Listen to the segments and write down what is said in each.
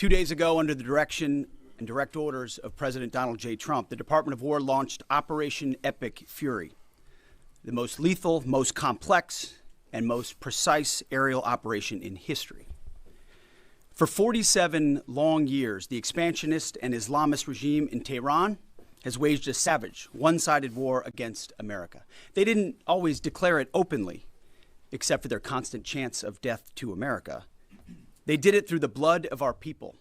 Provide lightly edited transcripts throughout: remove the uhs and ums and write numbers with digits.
2 days ago, under the direction and direct orders of President Donald J. Trump, the Department of War launched Operation Epic Fury, the most lethal, most complex, and most precise aerial operation in history. For 47 long years, the expansionist and Islamist regime in Tehran has waged a savage, one-sided war against America. They didn't always declare it openly, except for their constant chants of death to America. They did it through the blood of our people.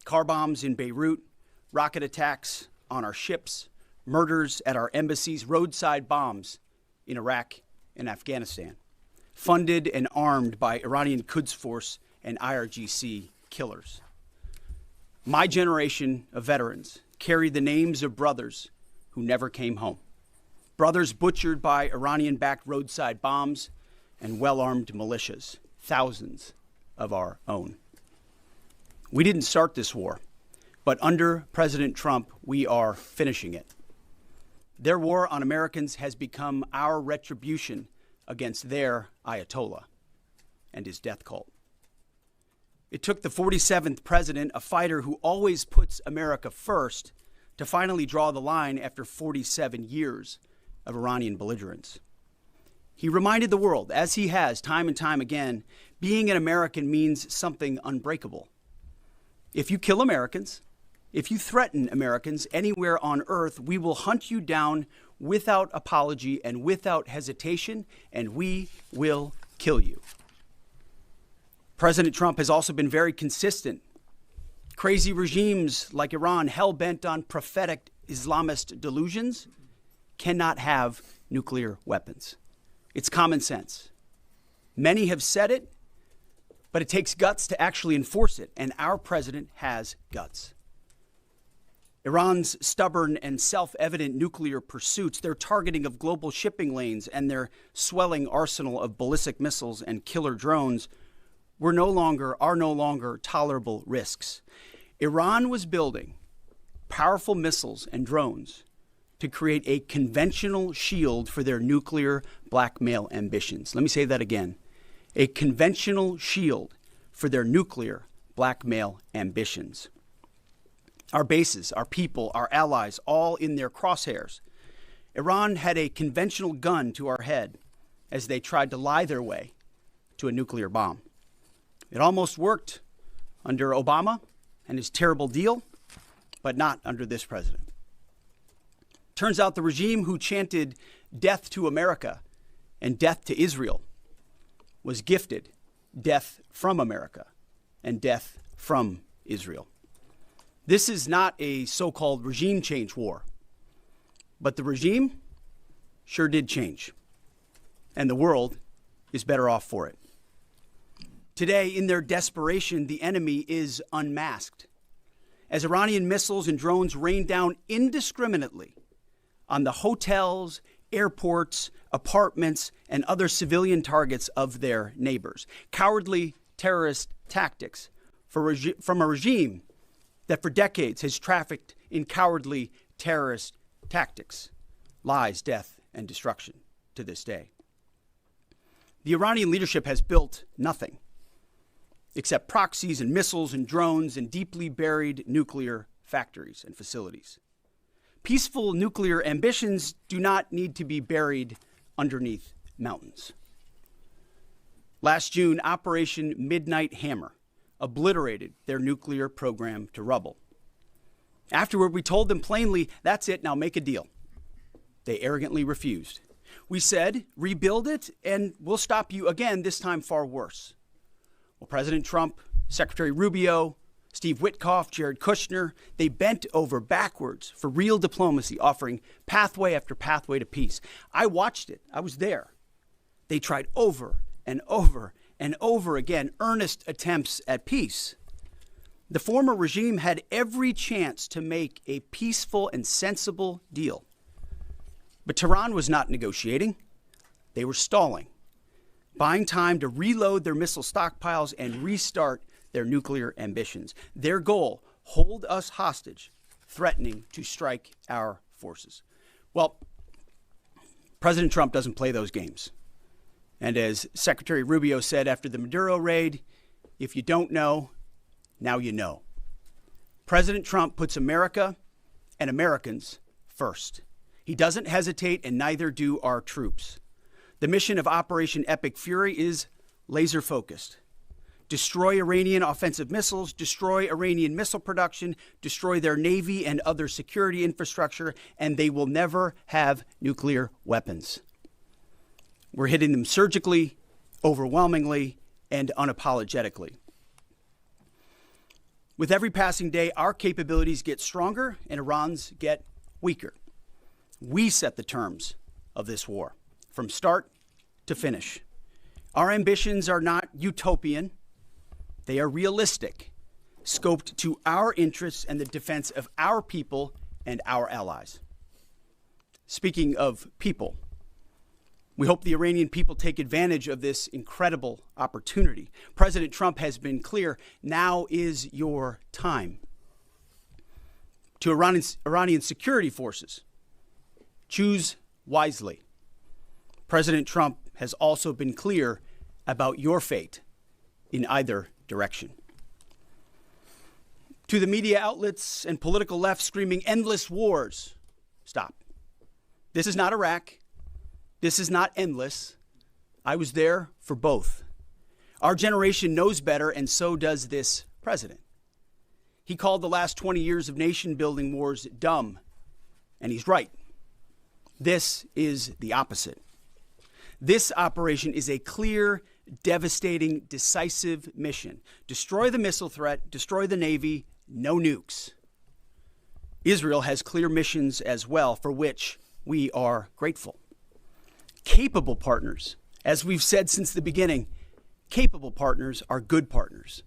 Car bombs in Beirut, rocket attacks on our ships, murders at our embassies, roadside bombs in Iraq and Afghanistan, funded and armed by Iranian Quds Force and IRGC killers. My generation of veterans carry the names of brothers who never came home. Brothers butchered by Iranian-backed roadside bombs and well-armed militias, thousands of our own. We didn't start this war, but under President Trump, we are finishing it. Their war on Americans has become our retribution against their Ayatollah and his death cult. It took the 47th president, a fighter who always puts America first, to finally draw the line after 47 years of Iranian belligerence. He reminded the world, as he has time and time again, being an American means something unbreakable. If you kill Americans, if you threaten Americans anywhere on earth, we will hunt you down without apology and without hesitation, and we will kill you. President Trump has also been very consistent. Crazy regimes like Iran, hell-bent on prophetic Islamist delusions, cannot have nuclear weapons. It's common sense. Many have said it, but it takes guts to actually enforce it, and our president has guts. Iran's stubborn and self-evident nuclear pursuits, their targeting of global shipping lanes, and their swelling arsenal of ballistic missiles and killer drones are no longer tolerable risks. Iran was building powerful missiles and drones to create a conventional shield for their nuclear blackmail ambitions. Let me say that again. A conventional shield for their nuclear blackmail ambitions. Our bases, our people, our allies, all in their crosshairs. Iran had a conventional gun to our head as they tried to lie their way to a nuclear bomb. It almost worked under Obama and his terrible deal, but not under this president. Turns out the regime who chanted death to America and death to Israel was gifted death from America and death from Israel. This is not a so-called regime change war, but the regime sure did change, and the world is better off for it. Today, in their desperation, the enemy is unmasked as Iranian missiles and drones rain down indiscriminately on the hotels, airports, apartments, and other civilian targets of their neighbors. Cowardly terrorist tactics from a regime that for decades has trafficked in cowardly terrorist tactics, lies, death, and destruction to this day. The Iranian leadership has built nothing except proxies and missiles and drones and deeply buried nuclear factories and facilities. Peaceful nuclear ambitions do not need to be buried underneath mountains. Last June, Operation Midnight Hammer obliterated their nuclear program to rubble. Afterward, we told them plainly, that's it, now make a deal. They arrogantly refused. We said, rebuild it, and we'll stop you again, this time far worse. Well, President Trump, Secretary Rubio, Steve Witkoff, Jared Kushner, they bent over backwards for real diplomacy, offering pathway after pathway to peace. I watched it. I was there. They tried over and over and over again earnest attempts at peace. The former regime had every chance to make a peaceful and sensible deal. But Tehran was not negotiating. They were stalling, buying time to reload their missile stockpiles and restart their nuclear ambitions. Their goal, hold us hostage, threatening to strike our forces. Well, President Trump doesn't play those games. And as Secretary Rubio said after the Maduro raid, if you don't know, Now you know. President Trump puts America and Americans first. He doesn't hesitate, and neither do our troops. The mission of Operation Epic Fury is laser-focused. Destroy Iranian offensive missiles, destroy Iranian missile production, destroy their navy and other security infrastructure, and they will never have nuclear weapons. We're hitting them surgically, overwhelmingly, and unapologetically. With every passing day, our capabilities get stronger and Iran's get weaker. We set the terms of this war, from start to finish. Our ambitions are not utopian. They are realistic, scoped to our interests and the defense of our people and our allies. Speaking of people, we hope the Iranian people take advantage of this incredible opportunity. President Trump has been clear, now is your time. To Iranian security forces, choose wisely. President Trump has also been clear about your fate in either direction. To the media outlets and political left screaming endless wars, stop. This is not Iraq. This is not endless. I was there for both. Our generation knows better, and so does this president. He called the last 20 years of nation-building wars dumb, and he's right. This is the opposite. This operation is a clear, devastating, decisive mission. Destroy the missile threat, destroy the Navy, no nukes. Israel has clear missions as well, for which we are grateful. Capable partners, as we've said since the beginning, capable partners are good partners.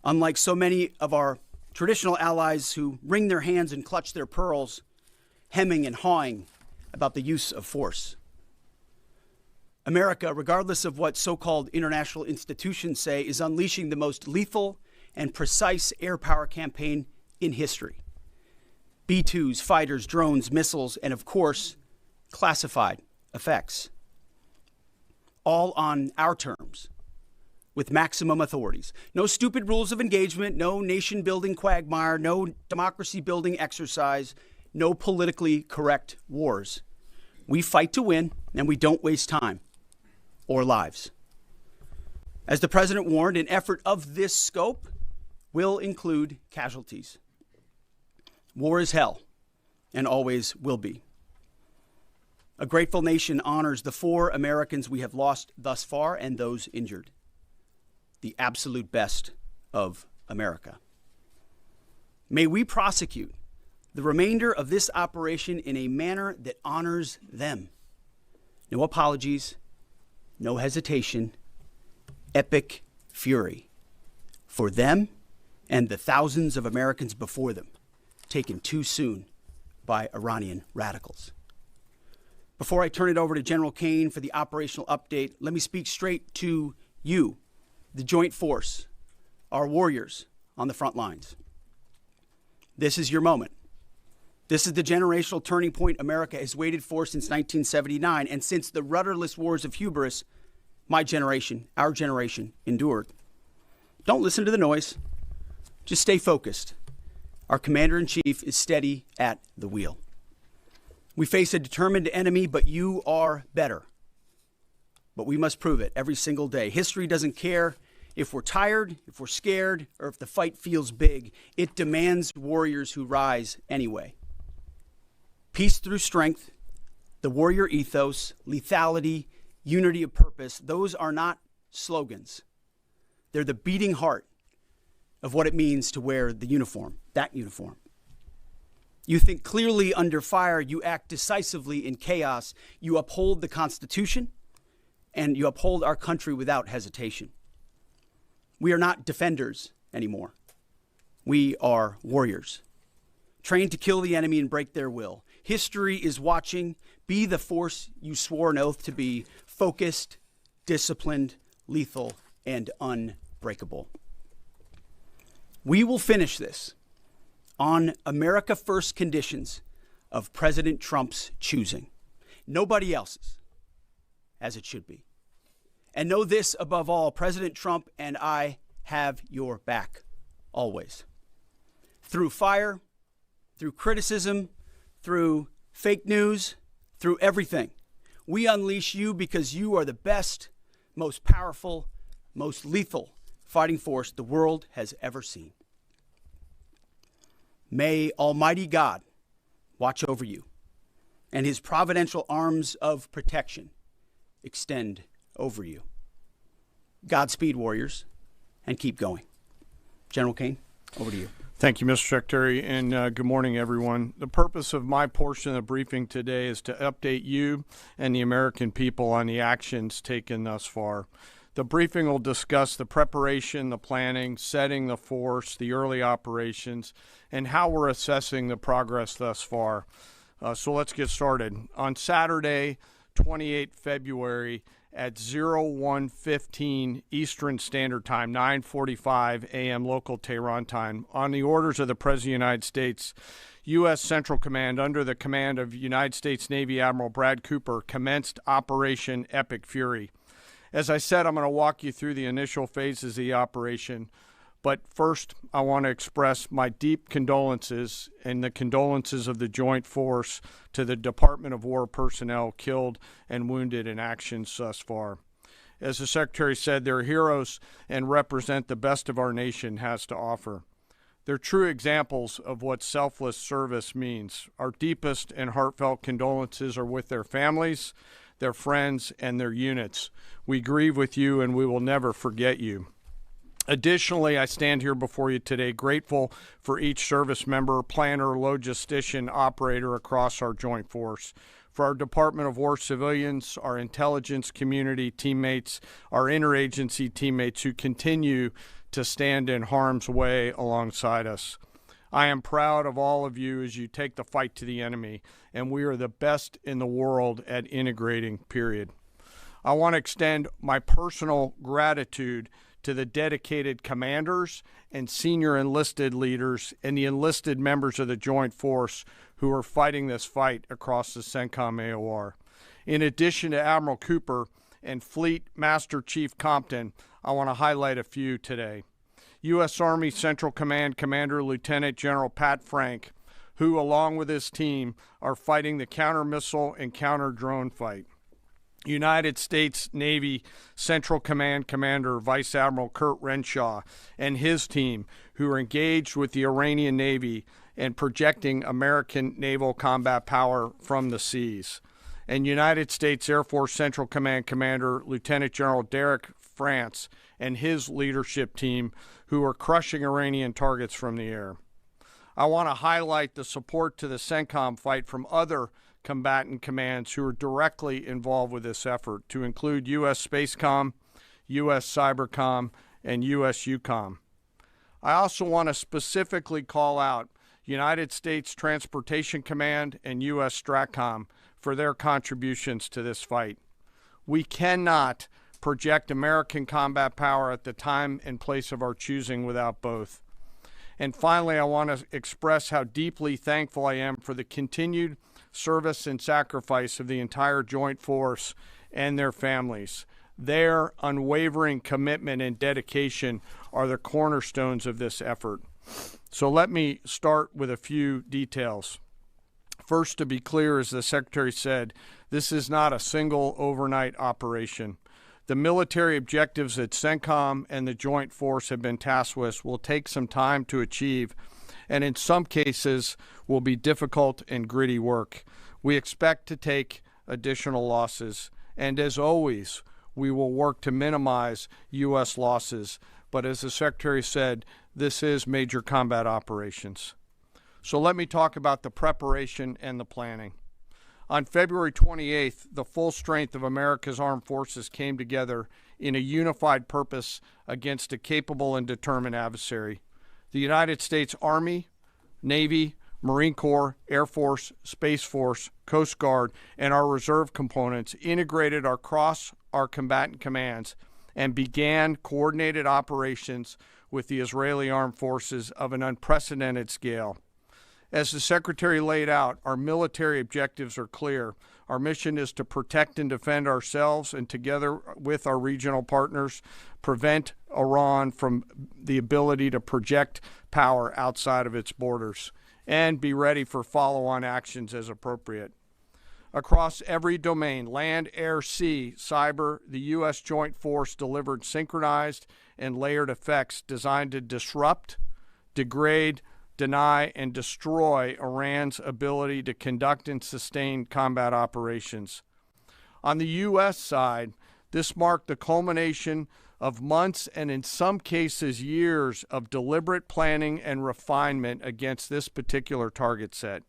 Unlike so many of our traditional allies who wring their hands and clutch their pearls, hemming and hawing about the use of force. America, regardless of what so-called international institutions say, is unleashing the most lethal and precise air power campaign in history. B-2s, fighters, drones, missiles, and of course, classified effects. All on our terms, with maximum authorities. No stupid rules of engagement, no nation-building quagmire, no democracy-building exercise, no politically correct wars. We fight to win, and we don't waste time or lives. As the president warned, an effort of this scope will include casualties. War is hell, and always will be. A grateful nation honors the 4 Americans we have lost thus far and those injured. The absolute best of America. May we prosecute the remainder of this operation in a manner that honors them. No apologies, no hesitation, epic fury for them and the thousands of Americans before them, taken too soon by Iranian radicals. Before I turn it over to General Caine for the operational update, let me speak straight to you, the Joint Force, our warriors on the front lines. This is your moment. This is the generational turning point America has waited for since 1979, and since the rudderless wars of hubris my generation, our generation, endured. Don't listen to the noise. Just stay focused. Our commander-in-chief is steady at the wheel. We face a determined enemy, but you are better. But we must prove it every single day. History doesn't care if we're tired, if we're scared, or if the fight feels big. It demands warriors who rise anyway. Peace through strength, the warrior ethos, lethality, unity of purpose, those are not slogans. They're the beating heart of what it means to wear the uniform, that uniform. You think clearly under fire, you act decisively in chaos, you uphold the Constitution, and you uphold our country without hesitation. We are not defenders anymore. We are warriors, trained to kill the enemy and break their will. History is watching. Be the force you swore an oath to be, focused, disciplined, lethal, and unbreakable. We will finish this on America First conditions of President Trump's choosing. Nobody else's, as it should be. And know this above all, President Trump and I have your back always. Through fire, through criticism, through fake news, through everything, we unleash you because you are the best, most powerful, most lethal fighting force the world has ever seen. May Almighty God watch over you, and his providential arms of protection extend over you. Godspeed, warriors, and keep going. General Caine, over to you. Thank you, Mr. Secretary, and good morning, everyone. The purpose of my portion of the briefing today is to update you and the American people on the actions taken thus far. The briefing will discuss the preparation, the planning, setting the force, the early operations, and how we're assessing the progress thus far. So let's get started. On Saturday, 28 February, at 01:15 Eastern Standard Time, 9:45 a.m. local Tehran time, on the orders of the President of the United States, U.S. Central Command, under the command of United States Navy Admiral Brad Cooper, commenced Operation Epic Fury. As I said, I'm going to walk you through the initial phases of the operation, but first I want to express my deep condolences and the condolences of the Joint Force to the Department of War personnel killed and wounded in actions thus far. As the Secretary said, they're heroes and represent the best of our nation has to offer. They're true examples of what selfless service means. Our deepest and heartfelt condolences are with their families, their friends, and their units. We grieve with you, and we will never forget you. Additionally, I stand here before you today grateful for each service member, planner, logistician, operator across our joint force, for our Department of War civilians, our intelligence community teammates, our interagency teammates who continue to stand in harm's way alongside us. I am proud of all of you as you take the fight to the enemy, and we are the best in the world at integrating, period. I want to extend my personal gratitude to the dedicated commanders and senior enlisted leaders and the enlisted members of the Joint Force who are fighting this fight across the CENTCOM AOR. In addition to Admiral Cooper and Fleet Master Chief Compton, I want to highlight a few today. U.S. Army Central Command Commander Lieutenant General Pat Frank, who along with his team are fighting the counter-missile and counter-drone fight. United States Navy Central Command Commander Vice Admiral Kurt Renshaw and his team, who are engaged with the Iranian Navy and projecting American naval combat power from the seas. And United States Air Force Central Command Commander Lieutenant General Derek France and his leadership team, who are crushing Iranian targets from the air. I want to highlight the support to the CENTCOM fight from other combatant commands who are directly involved with this effort, to include U.S. Spacecom, U.S. Cybercom, and U.S. UCOM. I also want to specifically call out United States Transportation Command and U.S. STRATCOM for their contributions to this fight. We cannot project American combat power at the time and place of our choosing without both. And finally, I want to express how deeply thankful I am for the continued service and sacrifice of the entire Joint Force and their families. Their unwavering commitment and dedication are the cornerstones of this effort. So let me start with a few details. First, to be clear, as the Secretary said, this is not a single overnight operation. The military objectives that CENTCOM and the Joint Force have been tasked with will take some time to achieve, and in some cases will be difficult and gritty work. We expect to take additional losses, and as always, we will work to minimize U.S. losses. But as the Secretary said, this is major combat operations. So let me talk about the preparation and the planning. On February 28th, the full strength of America's armed forces came together in a unified purpose against a capable and determined adversary. The United States Army, Navy, Marine Corps, Air Force, Space Force, Coast Guard, and our reserve components integrated across our combatant commands and began coordinated operations with the Israeli armed forces of an unprecedented scale. As the Secretary laid out, our military objectives are clear. Our mission is to protect and defend ourselves and, together with our regional partners, prevent Iran from the ability to project power outside of its borders and be ready for follow-on actions as appropriate. Across every domain, land, air, sea, cyber, the U.S. Joint Force delivered synchronized and layered effects designed to disrupt, degrade, deny, and destroy Iran's ability to conduct and sustain combat operations. On the U.S. side, this marked the culmination of months and in some cases years of deliberate planning and refinement against this particular target set.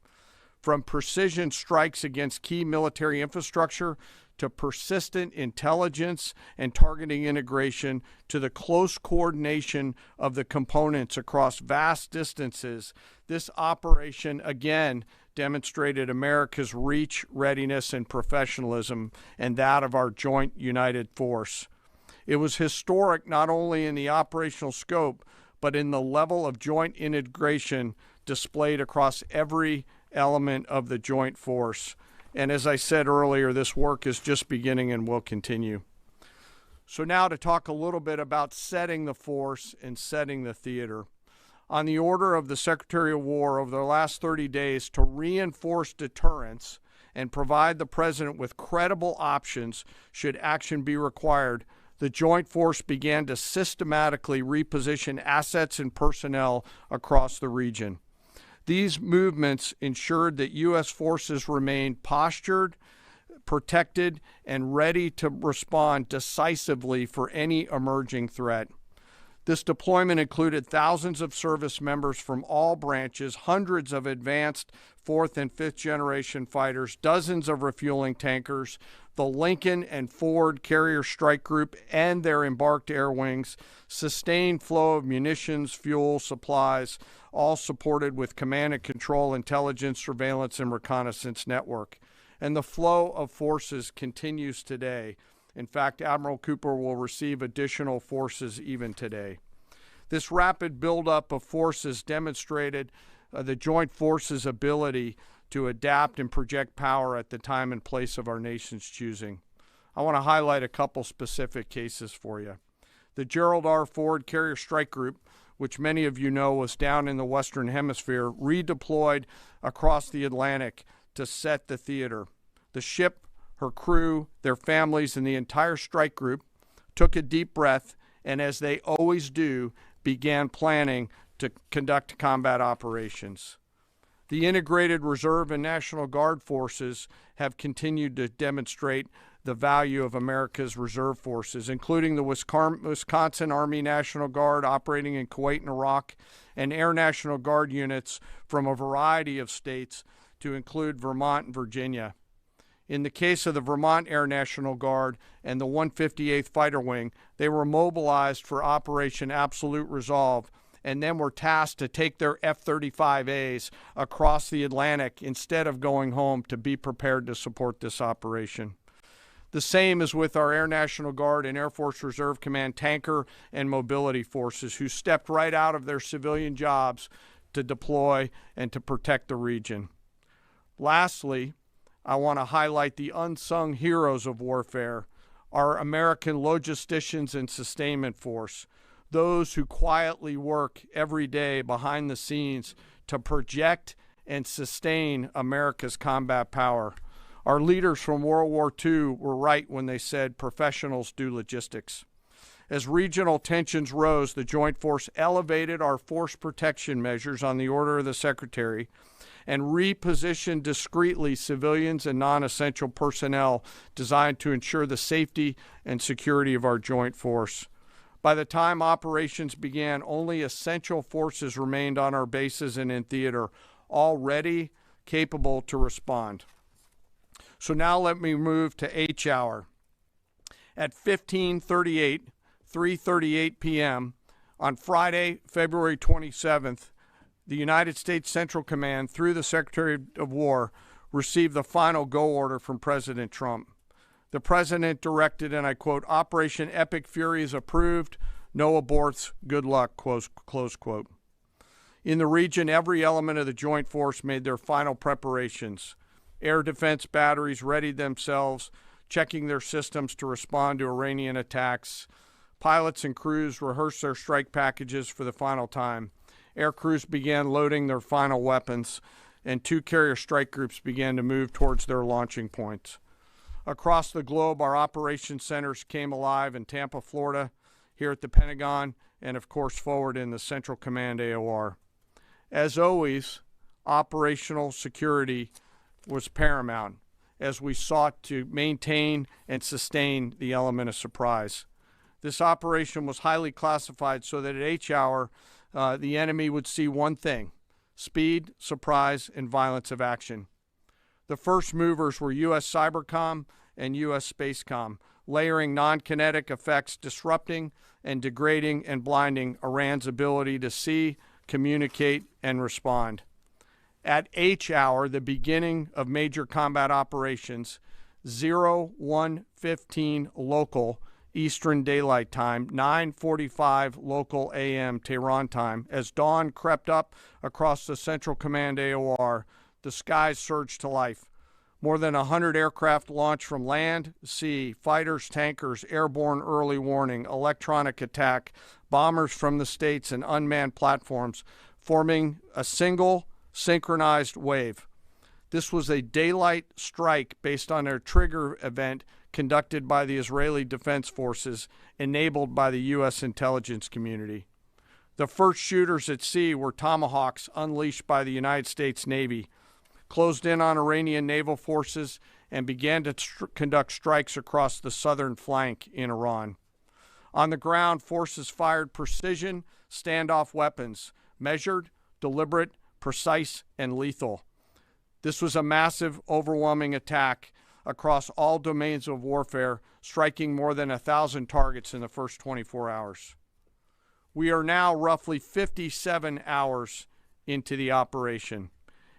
From precision strikes against key military infrastructure to persistent intelligence and targeting integration to the close coordination of the components across vast distances, this operation again demonstrated America's reach, readiness, and professionalism, and that of our joint united force. It was historic not only in the operational scope, but in the level of joint integration displayed across every element of the joint force. And as I said earlier, this work is just beginning and will continue. So now to talk a little bit about setting the force and setting the theater. On the order of the Secretary of War over the last 30 days to reinforce deterrence and provide the President with credible options should action be required, the Joint Force began to systematically reposition assets and personnel across the region. These movements ensured that U.S. forces remained postured, protected, and ready to respond decisively for any emerging threat. This deployment included thousands of service members from all branches, hundreds of advanced fourth and fifth generation fighters, dozens of refueling tankers, the Lincoln and Ford Carrier Strike Group and their embarked air wings, sustained flow of munitions, fuel, supplies, all supported with command and control, intelligence, surveillance, and reconnaissance network. And the flow of forces continues today. In fact, Admiral Cooper will receive additional forces even today. This rapid buildup of forces demonstrated the Joint Forces' ability to adapt and project power at the time and place of our nation's choosing. I want to highlight a couple specific cases for you. The Gerald R. Ford Carrier Strike Group, which many of you know was down in the Western Hemisphere, redeployed across the Atlantic to set the theater. The ship, her crew, their families, and the entire strike group took a deep breath and, as they always do, began planning to conduct combat operations. The integrated Reserve and National Guard forces have continued to demonstrate the value of America's reserve forces, including the Wisconsin Army National Guard operating in Kuwait and Iraq, and Air National Guard units from a variety of states to include Vermont and Virginia. In the case of the Vermont Air National Guard and the 158th Fighter Wing, they were mobilized for Operation Absolute Resolve and then were tasked to take their F-35As across the Atlantic instead of going home to be prepared to support this operation. The same is with our Air National Guard and Air Force Reserve Command tanker and mobility forces, who stepped right out of their civilian jobs to deploy and to protect the region. Lastly, I want to highlight the unsung heroes of warfare, our American logisticians and sustainment force, those who quietly work every day behind the scenes to project and sustain America's combat power. Our leaders from World War II were right when they said professionals do logistics. As regional tensions rose, the Joint Force elevated our force protection measures on the order of the Secretary and repositioned discreetly civilians and non-essential personnel designed to ensure the safety and security of our joint force. By the time operations began, only essential forces remained on our bases and in theater, all ready, capable to respond. So now let me move to H hour. At 3:38 p.m. on Friday, February 27th, the United States Central Command, through the Secretary of War, received the final go order from President Trump. The President directed, and I quote, "Operation Epic Fury is approved. No aborts. Good luck," close quote. In the region, every element of the Joint Force made their final preparations. Air defense batteries readied themselves, checking their systems to respond to Iranian attacks. Pilots and crews rehearsed their strike packages for the final time. Air crews began loading their final weapons, and 2 carrier strike groups began to move towards their launching points. Across the globe, our operations centers came alive in Tampa, Florida, here at the Pentagon, and of course forward in the Central Command AOR. As always, operational security was paramount as we sought to maintain and sustain the element of surprise. This operation was highly classified so that at H hour, the enemy would see one thing: speed, surprise, and violence of action. The first movers were U.S. Cybercom and U.S. Spacecom, layering non-kinetic effects, disrupting and degrading and blinding Iran's ability to see, communicate, and respond. At H hour, the beginning of major combat operations, 01:15 local Eastern Daylight Time, 9:45 local AM Tehran time, as dawn crept up across the Central Command AOR, the skies surged to life. More than 100 aircraft launched from land, sea, fighters, tankers, airborne early warning, electronic attack, bombers from the States, and unmanned platforms, forming a single synchronized wave. This was a daylight strike based on a trigger event conducted by the Israeli Defense Forces, enabled by the U.S. intelligence community. The first shooters at sea were Tomahawks unleashed by the United States Navy, closed in on Iranian naval forces, and began to conduct strikes across the southern flank in Iran. On the ground, forces fired precision standoff weapons, measured, deliberate, precise, and lethal. This was a massive, overwhelming attack across all domains of warfare, striking more than 1,000 targets in the first 24 hours. We are now roughly 57 hours into the operation.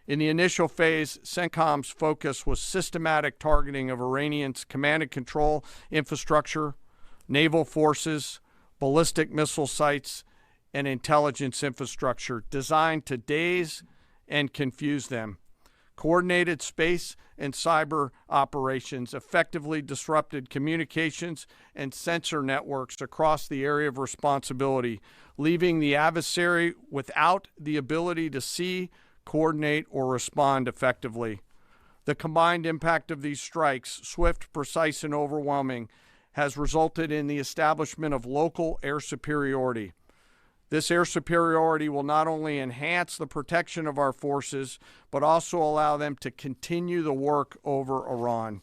In the initial phase, CENTCOM's focus was systematic targeting of Iranian's command and control infrastructure, naval forces, ballistic missile sites, and intelligence infrastructure designed to daze and confuse them. Coordinated space and cyber operations effectively disrupted communications and sensor networks across the area of responsibility, leaving the adversary without the ability to see, coordinate, or respond effectively. The combined impact of these strikes, swift, precise, and overwhelming, has resulted in the establishment of local air superiority. This air superiority will not only enhance the protection of our forces, but also allow them to continue the work over Iran.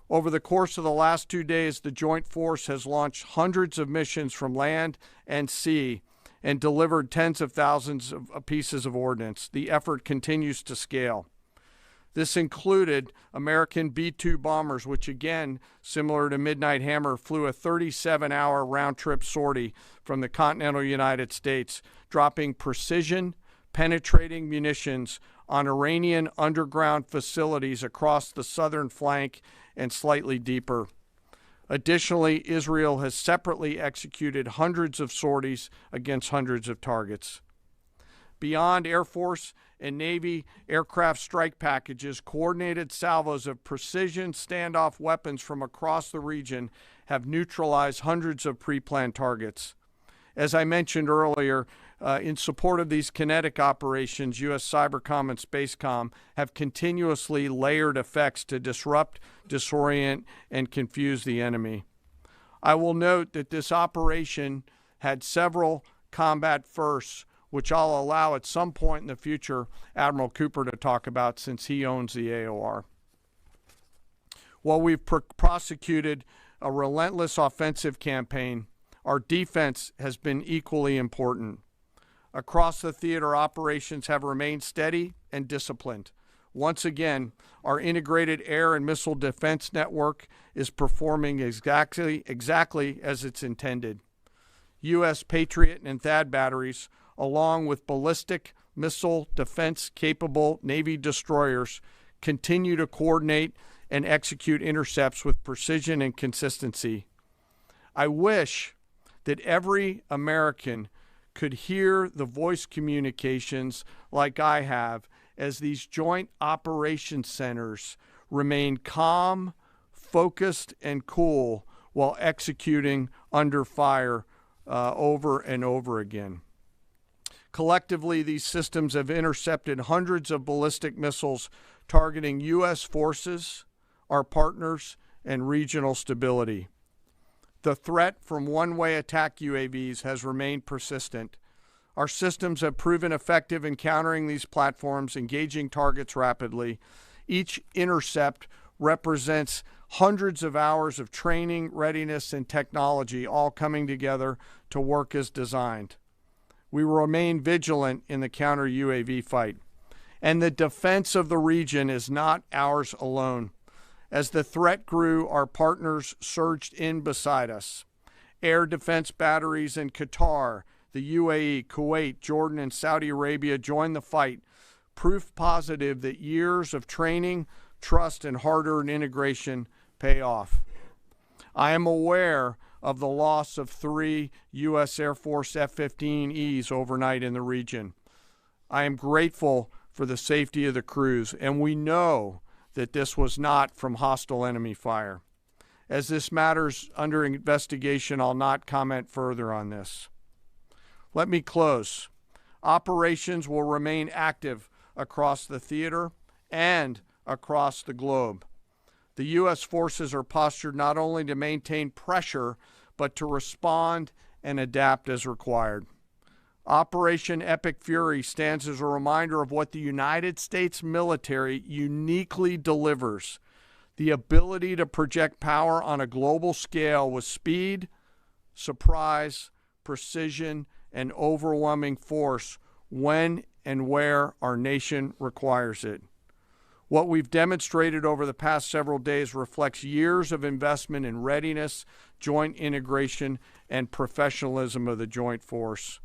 Over the course of the last 2 days, the Joint Force has launched hundreds of missions from land and sea and delivered tens of thousands of pieces of ordnance. The effort continues to scale. This included American B-2 bombers, which again, similar to Midnight Hammer, flew a 37-hour round-trip sortie from the continental United States, dropping precision, penetrating munitions on Iranian underground facilities across the southern flank and slightly deeper. Additionally, Israel has separately executed hundreds of sorties against hundreds of targets. Beyond Air Force and Navy aircraft strike packages, coordinated salvos of precision standoff weapons from across the region have neutralized hundreds of pre-planned targets. As I mentioned earlier, in support of these kinetic operations, U.S. Cybercom and Spacecom have continuously layered effects to disrupt, disorient, and confuse the enemy. I will note that this operation had several combat firsts, which I'll allow at some point in the future Admiral Cooper to talk about since he owns the AOR. While we've prosecuted a relentless offensive campaign, our defense has been equally important. Across the theater, operations have remained steady and disciplined. Once again, our integrated air and missile defense network is performing exactly as it's intended. U.S. Patriot and THAAD batteries, along with ballistic missile defense-capable Navy destroyers, continue to coordinate and execute intercepts with precision and consistency. I wish that every American could hear the voice communications like I have as these joint operations centers remain calm, focused, and cool while executing under fire over and over again. Collectively, these systems have intercepted hundreds of ballistic missiles targeting U.S. forces, our partners, and regional stability. The threat from one-way attack UAVs has remained persistent. Our systems have proven effective in countering these platforms, engaging targets rapidly. Each intercept represents hundreds of hours of training, readiness, and technology all coming together to work as designed. We will remain vigilant in the counter-UAV fight. And the defense of the region is not ours alone. As the threat grew, our partners surged in beside us. Air defense batteries in Qatar, the UAE, Kuwait, Jordan, and Saudi Arabia joined the fight, proof positive that years of training, trust, and hard-earned integration pay off. I am aware of the loss of 3 U.S. Air Force F-15Es overnight in the region. I am grateful for the safety of the crews, and we know that this was not from hostile enemy fire. As this matter's under investigation, I'll not comment further on this. Let me close. Operations will remain active across the theater and across the globe. The U.S. forces are postured not only to maintain pressure, but to respond and adapt as required. Operation Epic Fury stands as a reminder of what the United States military uniquely delivers: the ability to project power on a global scale with speed, surprise, precision, and overwhelming force when and where our nation requires it. What we've demonstrated over the past several days reflects years of investment in readiness, joint integration, and professionalism of the joint force.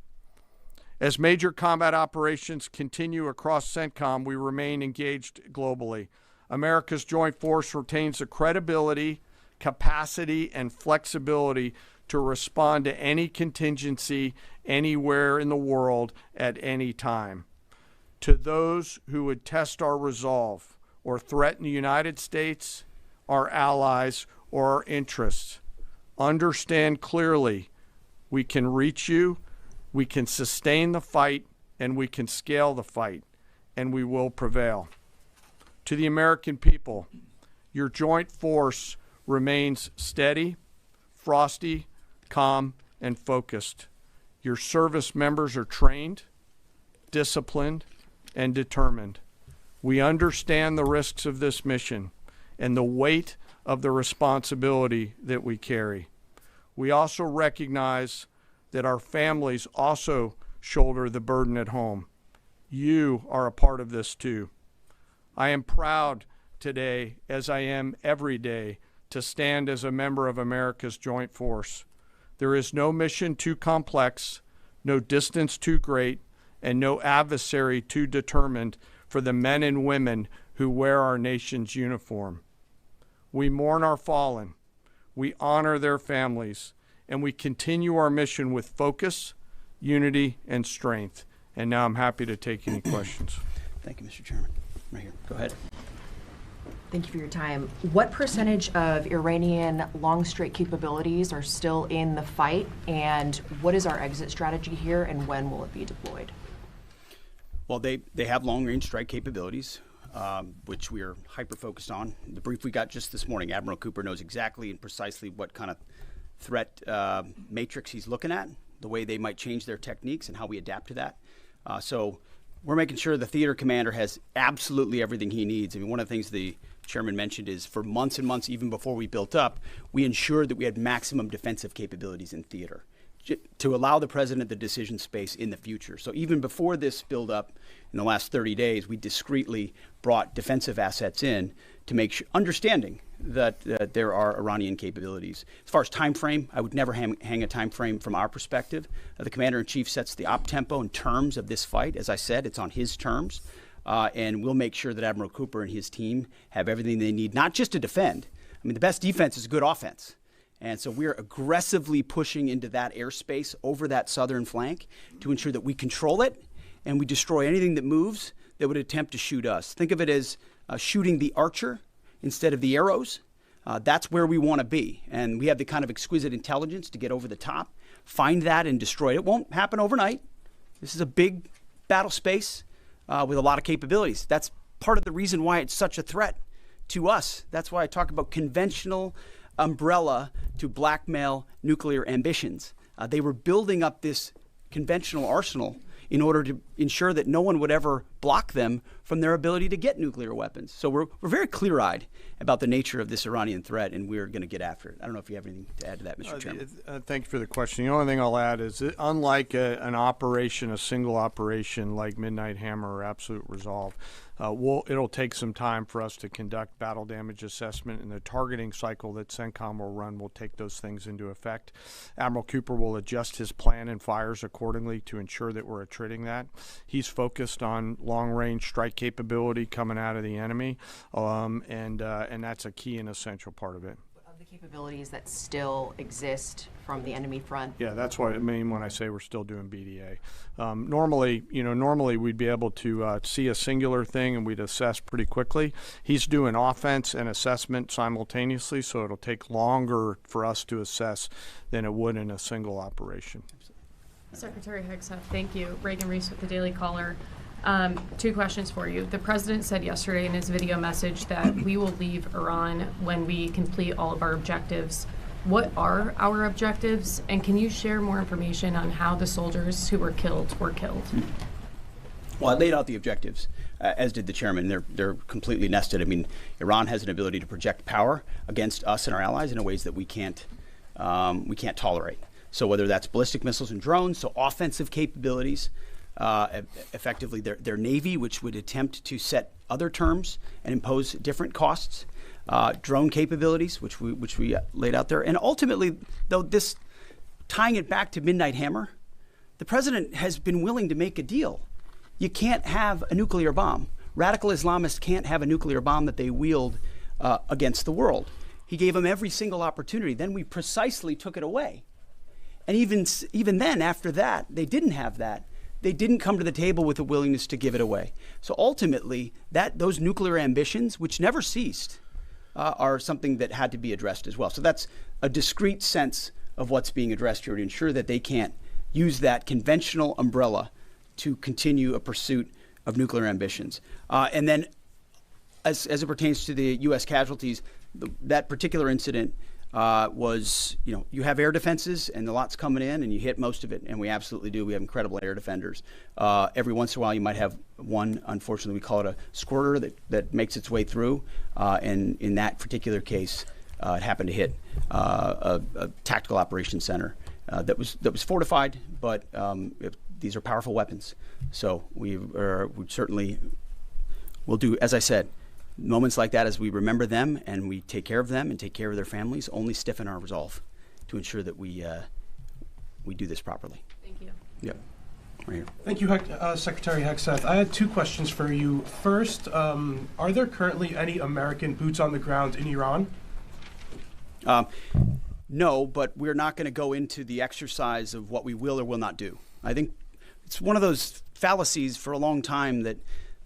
As major combat operations continue across CENTCOM, we remain engaged globally. America's joint force retains the credibility, capacity, and flexibility to respond to any contingency anywhere in the world at any time. To those who would test our resolve or threaten the United States, our allies, or our interests, understand clearly we can reach you, we can sustain the fight, and we can scale the fight, and we will prevail. To the American people, your joint force remains steady, frosty, calm, and focused. Your service members are trained, disciplined, and determined. We understand the risks of this mission and the weight of the responsibility that we carry. We also recognize that our families also shoulder the burden at home. You are a part of this too. I am proud today, as I am every day, to stand as a member of America's joint force. There is no mission too complex, no distance too great, and no adversary too determined for the men and women who wear our nation's uniform. We mourn our fallen, we honor their families, and we continue our mission with focus, unity, and strength. And now I'm happy to take any questions. Thank you, Mr. Chairman. Right here. Go ahead. Thank you for your time. What percentage of Iranian long strike capabilities are still in the fight, and what is our exit strategy here, and when will it be deployed? Well, they have long-range strike capabilities, which we are hyper-focused on. The brief we got just this morning, Admiral Cooper knows exactly and precisely what kind of threat matrix he's looking at, the way they might change their techniques, and how we adapt to that. So we're making sure the theater commander has absolutely everything he needs. I mean, one of the things the chairman mentioned is for months and months, even before we built up, we ensured that we had maximum defensive capabilities in theater to allow the president the decision space in the future. So even before this build up in the last 30 days, we discreetly brought defensive assets in to make sure, understanding that there are Iranian capabilities. As far as time frame, I would never hang a time frame from our perspective. The commander-in-chief sets the op tempo and terms of this fight. As I said, it's on his terms. And we'll make sure that Admiral Cooper and his team have everything they need, not just to defend. I mean, the best defense is good offense. And so we're aggressively pushing into that airspace over that southern flank to ensure that we control it and we destroy anything that moves that would attempt to shoot us. Think of it as shooting the archer instead of the arrows. That's where we want to be. And we have the kind of exquisite intelligence to get over the top, find that and destroy it. It won't happen overnight. This is a big battle space with a lot of capabilities. That's part of the reason why it's such a threat to us. That's why I talk about conventional umbrella to blackmail nuclear ambitions. They were building up this conventional arsenal in order to ensure that no one would ever block them from their ability to get nuclear weapons. So we're very clear-eyed about the nature of this Iranian threat, and we're going to get after it. I don't know if you have anything to add to that, Mr. Chairman. Thank you for the question. The only thing I'll add is that unlike an operation, a single operation like Midnight Hammer or Absolute Resolve, it'll take some time for us to conduct battle damage assessment, and the targeting cycle that CENTCOM will run will take those things into effect. Admiral Cooper will adjust his plan and fires accordingly to ensure that we're attriting that. He's focused on long-range strike capability coming out of the enemy, and that's a key and essential part of it. Of the capabilities that still exist from the enemy front? Yeah, that's what I mean when I say we're still doing BDA. Normally we'd be able to see a singular thing and we'd assess pretty quickly. He's doing offense and assessment simultaneously, so it'll take longer for us to assess than it would in a single operation. Secretary Hegseth, thank you. Reagan Reese with the Daily Caller. 2 questions for you. The president said yesterday in his video message that we will leave Iran when we complete all of our objectives. What are our objectives, and can you share more information on how the soldiers who were killed were killed? Well, I laid out the objectives, as did the chairman. They're completely nested. I mean, Iran has an ability to project power against us and our allies in ways that we can't tolerate. So whether that's ballistic missiles and drones, so offensive capabilities, effectively their navy, which would attempt to set other terms and impose different costs, drone capabilities, which we laid out there, and ultimately, though, this tying it back to Midnight Hammer, the president has been willing to make a deal. You can't have a nuclear bomb. Radical Islamists can't have a nuclear bomb that they wield against the world. He gave them every single opportunity. Then we precisely took it away. And even then, after that, they didn't have that. They didn't come to the table with a willingness to give it away. So ultimately, those nuclear ambitions, which never ceased, are something that had to be addressed as well. So that's a discrete sense of what's being addressed here to ensure that they can't use that conventional umbrella to continue a pursuit of nuclear ambitions. And then as it pertains to the U.S. casualties, that particular incident was, you have air defenses and the lot's coming in and you hit most of it, and we absolutely do. We have incredible air defenders. Every once in a while you might have one, unfortunately we call it a squirter that makes its way through, and in that particular case it happened to hit a tactical operations center that was fortified, but these are powerful weapons. So we certainly will do, as I said, moments like that, as we remember them and we take care of them and take care of their families, only stiffen our resolve to ensure that we do this properly. Thank you. Yep. Right here. Thank you, Secretary Hegseth. I had 2 questions for you. First, are there currently any American boots on the ground in Iran? No, but we're not going to go into the exercise of what we will or will not do. I think it's one of those fallacies for a long time that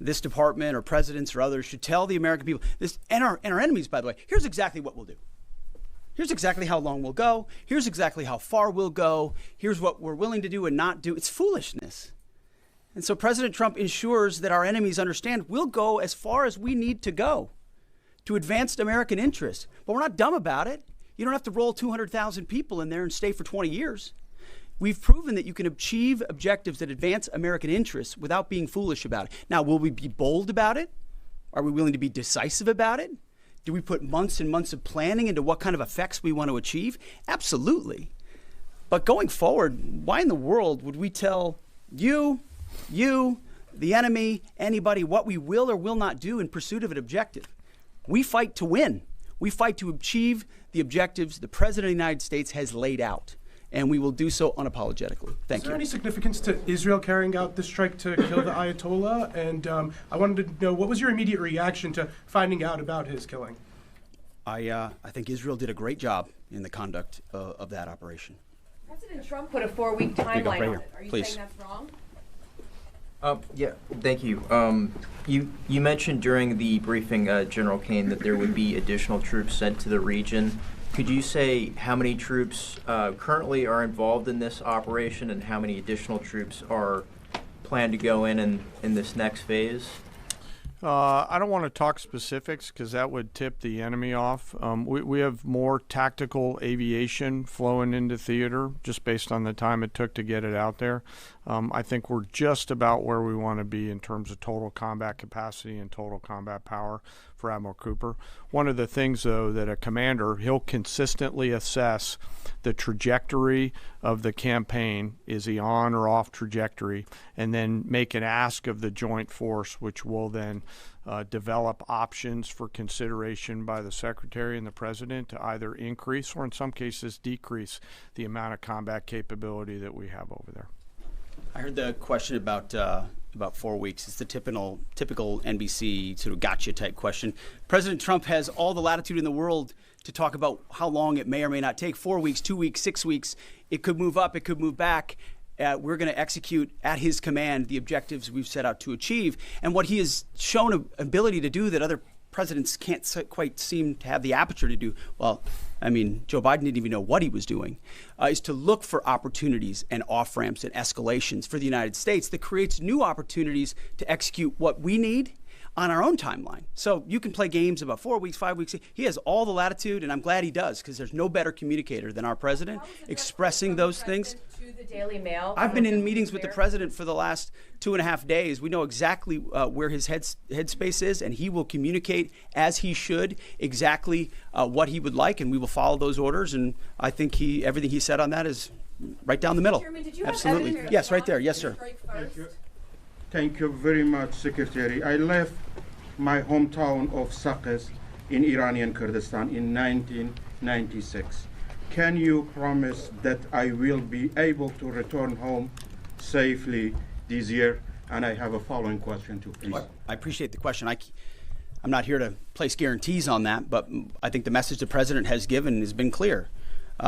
this department or presidents or others should tell the American people, and our enemies, by the way, here's exactly what we'll do. Here's exactly how long we'll go. Here's exactly how far we'll go. Here's what we're willing to do and not do. It's foolishness. And so President Trump ensures that our enemies understand we'll go as far as we need to go to advance American interests. But we're not dumb about it. You don't have to roll 200,000 people in there and stay for 20 years. We've proven that you can achieve objectives that advance American interests without being foolish about it. Now, will we be bold about it? Are we willing to be decisive about it? Do we put months and months of planning into what kind of effects we want to achieve? Absolutely. But going forward, why in the world would we tell you, the enemy, anybody, what we will or will not do in pursuit of an objective? We fight to win. We fight to achieve the objectives the President of the United States has laid out, and we will do so unapologetically. Thank you. Is there any significance to Israel carrying out the strike to kill the Ayatollah? And I wanted to know, what was your immediate reaction to finding out about his killing? I think Israel did a great job in the conduct of that operation. President Trump put a 4-week timeline on it. Are you Please. saying that's wrong? Yeah, thank you. You mentioned during the briefing, General Caine, that there would be additional troops sent to the region. Could you say how many troops currently are involved in this operation and how many additional troops are planned to go in this next phase? I don't want to talk specifics because that would tip the enemy off. We have more tactical aviation flowing into theater just based on the time it took to get it out there. I think we're just about where we want to be in terms of total combat capacity and total combat power for Admiral Cooper. One of the things, though, that a commander, he'll consistently assess the trajectory of the campaign. Is he on or off trajectory? And then make an ask of the joint force, which will then develop options for consideration by the Secretary and the President to either increase or in some cases decrease the amount of combat capability that we have over there. I heard the question about 4 weeks. It's the typical NBC sort of gotcha type question. President Trump has all the latitude in the world to talk about how long it may or may not take. 4 weeks, 2 weeks, 6 weeks. It could move up. It could move back. We're going to execute at his command the objectives we've set out to achieve. And what he has shown an ability to do that other presidents can't quite seem to have the aperture to do, well, I mean, Joe Biden didn't even know what he was doing, is to look for opportunities and off-ramps and escalations for the United States that creates new opportunities to execute what we need on our own timeline. So you can play games about 4 weeks, 5 weeks. He has all the latitude, and I'm glad he does, because there's no better communicator than our president expressing those things. To the Daily Mail. I've been in meetings with the president for the last 2.5 days. We know exactly where his headspace is, and he will communicate as he should exactly what he would like, and we will follow those orders. And I think everything he said on that is right down the middle. Chairman, did you absolutely. Have yes, right there. Yes, sir. Thank you very much, Secretary. I left my hometown of Sakis in Iranian Kurdistan in 1996. Can you promise that I will be able to return home safely this year? And I have a following question too, please. Well, I appreciate the question. I'm not here to place guarantees on that, but I think the message the president has given has been clear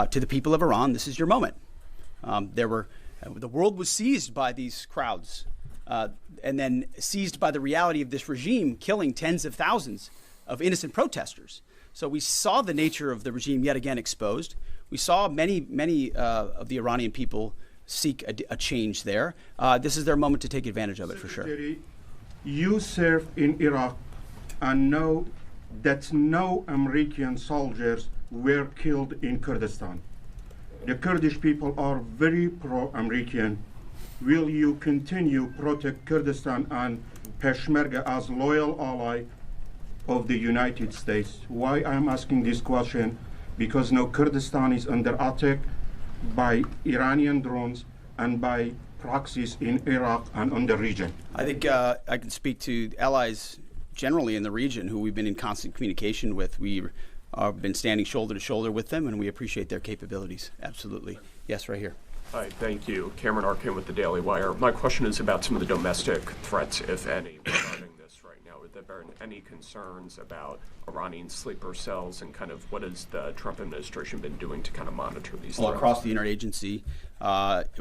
to the people of Iran. This is your moment. The world was seized by these crowds. And then seized by the reality of this regime killing tens of thousands of innocent protesters. So we saw the nature of the regime yet again exposed. We saw many of the Iranian people seek a change there. This is their moment to take advantage of it, for sure. You served in Iraq and know that no American soldiers were killed in Kurdistan. The Kurdish people are very pro-American. Will you continue protect Kurdistan and Peshmerga as loyal ally of the United States? Why I'm asking this question? Because now Kurdistan is under attack by Iranian drones and by proxies in Iraq and on the region. I think I can speak to allies generally in the region who we've been in constant communication with. We have been standing shoulder to shoulder with them, and we appreciate their capabilities. Absolutely. Yes, right here. Hi, thank you. Cameron Arkin with the Daily Wire. My question is about some of the domestic threats, if any, regarding this right now. Have there been any concerns about Iranian sleeper cells and kind of what has the Trump administration been doing to kind of monitor these threats? Across the interagency,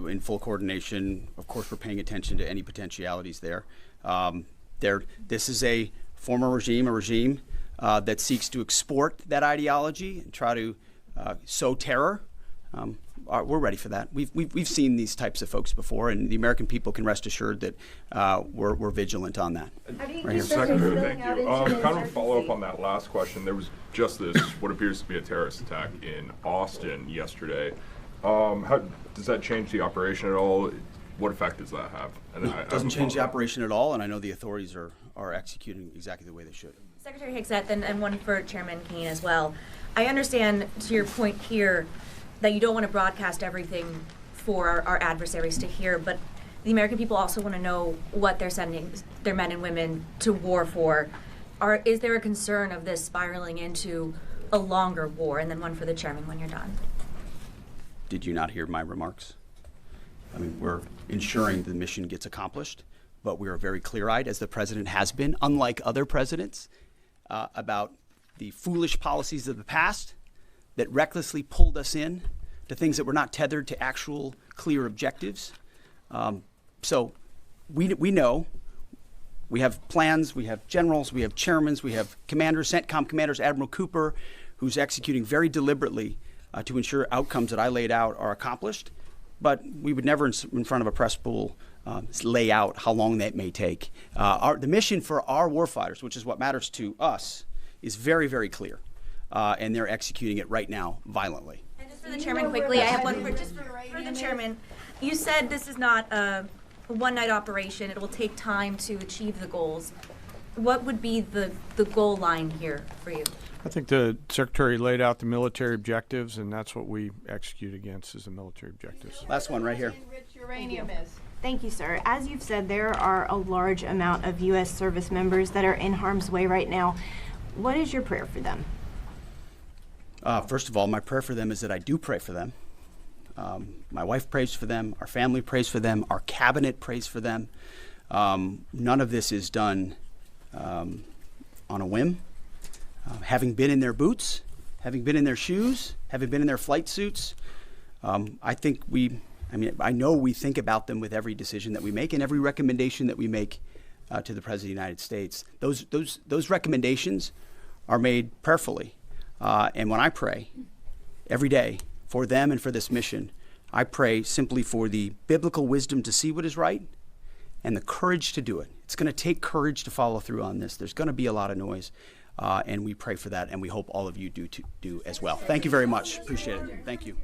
in full coordination. Of course, we're paying attention to any potentialities there. This is a former regime, a regime that seeks to export that ideology and try to sow terror. We're ready for that. We've seen these types of folks before, and the American people can rest assured that we're vigilant on that. Right Secretary, thank you. Kind of a follow-up on that last question. There was just this, what appears to be a terrorist attack in Austin yesterday. How does that change the operation at all? What effect does that have? And it doesn't change the operation at all, and I know the authorities are executing exactly the way they should. Secretary Hegseth, and one for Chairman Caine as well. I understand, to your point here, that you don't want to broadcast everything for our adversaries to hear, but the American people also want to know what they're sending their men and women to war for. Is there a concern of this spiraling into a longer war? And then one for the chairman when you're done. Did you not hear my remarks? I mean, we're ensuring the mission gets accomplished, but we are very clear-eyed, as the president has been, unlike other presidents, about the foolish policies of the past that recklessly pulled us in to things that were not tethered to actual clear objectives. So we know. We have plans, we have generals, we have chairmen, we have commanders, CENTCOM commanders, Admiral Cooper, who's executing very deliberately to ensure outcomes that I laid out are accomplished. But we would never, in front of a press pool, lay out how long that may take. The mission for our warfighters, which is what matters to us, is very, very clear. And they're executing it right now violently. And just for the chairman quickly, I have one just for the chairman. You said this is not a one-night operation. It will take time to achieve the goals. What would be the goal line here for you? I think the Secretary laid out the military objectives, and that's what we execute against is the military objectives. Last one right here. Thank you, sir. As you've said, there are a large amount of U.S. service members that are in harm's way right now. What is your prayer for them? First of all, my prayer for them is that I do pray for them. My wife prays for them. Our family prays for them. Our cabinet prays for them. None of this is done on a whim. Having been in their boots, having been in their shoes, having been in their flight suits, I know we think about them with every decision that we make and every recommendation that we make to the President of the United States. Those recommendations are made prayerfully. And when I pray every day for them and for this mission, I pray simply for the biblical wisdom to see what is right and the courage to do it. It's going to take courage to follow through on this. There's going to be a lot of noise, and we pray for that, and we hope all of you do as well. Thank you very much. Appreciate it. Thank you.